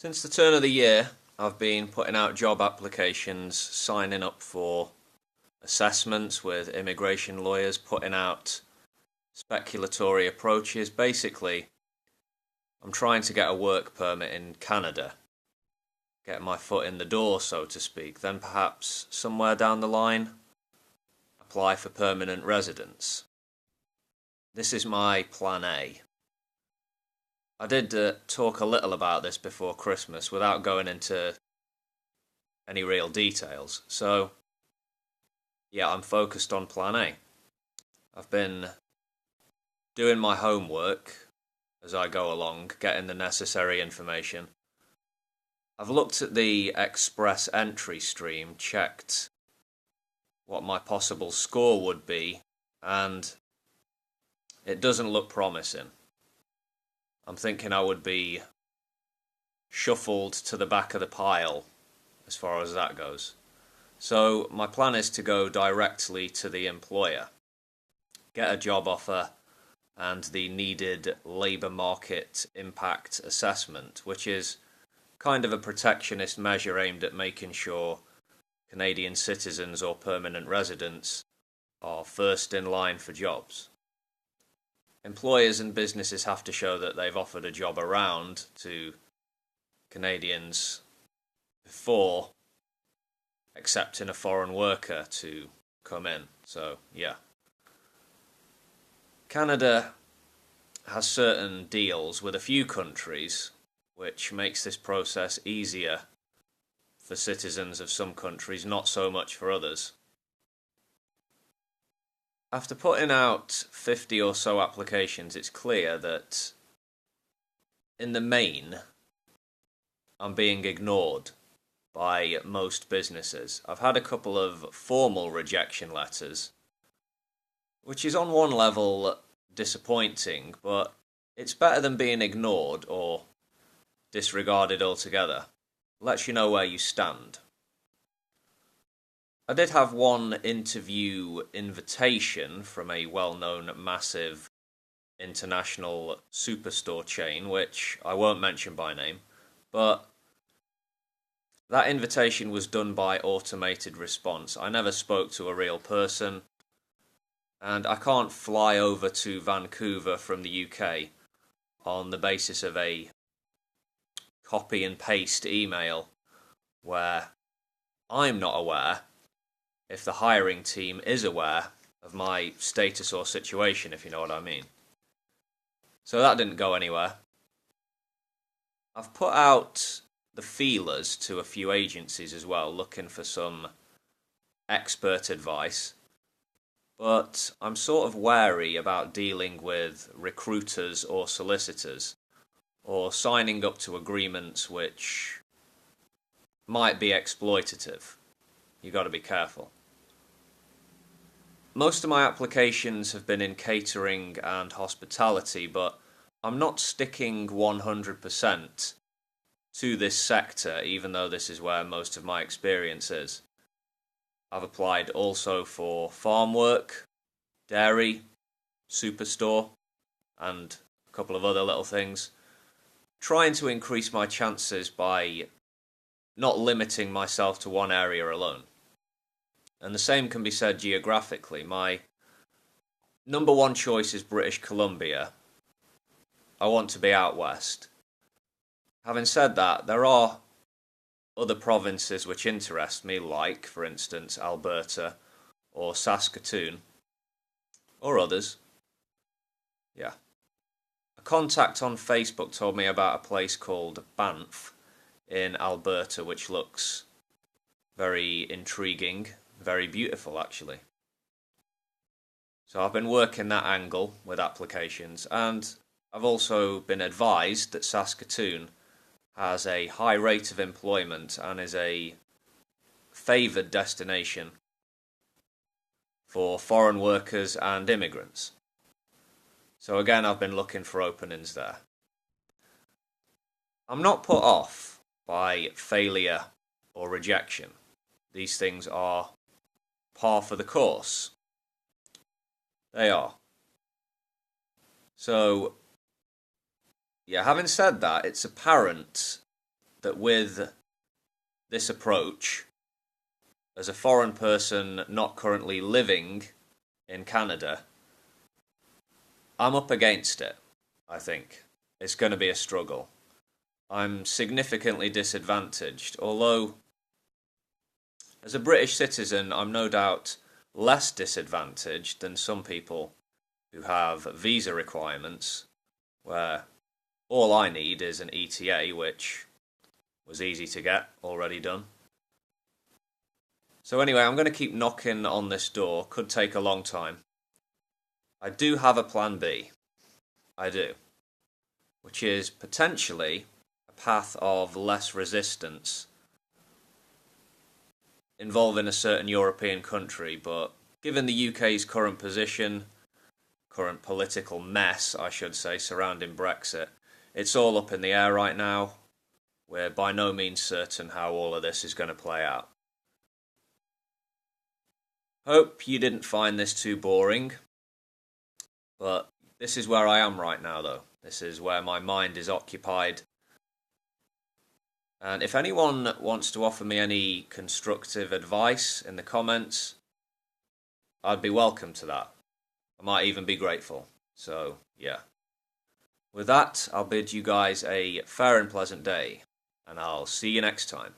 Since the turn of the year, I've been putting out job applications, signing up for assessments with immigration lawyers, putting out speculatory approaches. Basically, I'm trying to get a work permit in Canada, get my foot in the door, so to speak. Then perhaps somewhere down the line, apply for permanent residence. This is my plan A. I did talk a little about this before Christmas without going into any real details. So, yeah, I'm focused on plan A. I've been doing my homework as I go along, getting the necessary information. I've looked at the express entry stream, checked what my possible score would be, and it doesn't look promising. I'm thinking I would be shuffled to the back of the pile as far as that goes. So my plan is to go directly to the employer, get a job offer and the needed labour market impact assessment, which is kind of a protectionist measure aimed at making sure Canadian citizens or permanent residents are first in line for jobs. Employers and businesses have to show that they've offered a job around to Canadians before accepting a foreign worker to come in. So, yeah. Canada has certain deals with a few countries, which makes this process easier for citizens of some countries, not so much for others. After putting out 50 or so applications, it's clear that in the main, I'm being ignored by most businesses. I've had a couple of formal rejection letters, which is on one level disappointing, but it's better than being ignored or disregarded altogether. Lets you know where you stand. I did have one interview invitation from a well-known massive international superstore chain, which I won't mention by name, but that invitation was done by automated response. I never spoke to a real person, and I can't fly over to Vancouver from the UK on the basis of a copy and paste email where I'm not aware if the hiring team is aware of my status or situation, if you know what I mean. So that didn't go anywhere. I've put out the feelers to a few agencies as well, looking for some expert advice. But I'm sort of wary about dealing with recruiters or solicitors, or signing up to agreements which might be exploitative. You got to be careful. Most of my applications have been in catering and hospitality, but I'm not sticking 100% to this sector, even though this is where most of my experience is. I've applied also for farm work, dairy, superstore, and a couple of other little things, trying to increase my chances by not limiting myself to one area alone. And the same can be said geographically. My number one choice is British Columbia. I want to be out west. Having said that, there are other provinces which interest me, like, for instance, Alberta or Saskatoon, or others. Yeah. A contact on Facebook told me about a place called Banff in Alberta, which looks very intriguing. Very beautiful, actually. So I've been working that angle with applications, and I've also been advised that Saskatoon has a high rate of employment and is a favoured destination for foreign workers and immigrants. So again, I've been looking for openings there. I'm not put off by failure or rejection. These things are par for the course. They are. So, yeah, having said that, it's apparent that with this approach, as a foreign person not currently living in Canada, I'm up against it, I think. It's going to be a struggle. I'm significantly disadvantaged, although as a British citizen, I'm no doubt less disadvantaged than some people who have visa requirements, where all I need is an ETA, which was easy to get, already done. So anyway, I'm going to keep knocking on this door. Could take a long time. I do have a plan B. I do. Which is potentially a path of less resistance involving a certain European country, but given the UK's current position, current political mess, I should say, surrounding Brexit, it's all up in the air right now. We're by no means certain how all of this is going to play out. Hope you didn't find this too boring, but this is where I am right now, though. This is where my mind is occupied. And if anyone wants to offer me any constructive advice in the comments, I'd be welcome to that. I might even be grateful. So, yeah. With that, I'll bid you guys a fair and pleasant day, and I'll see you next time.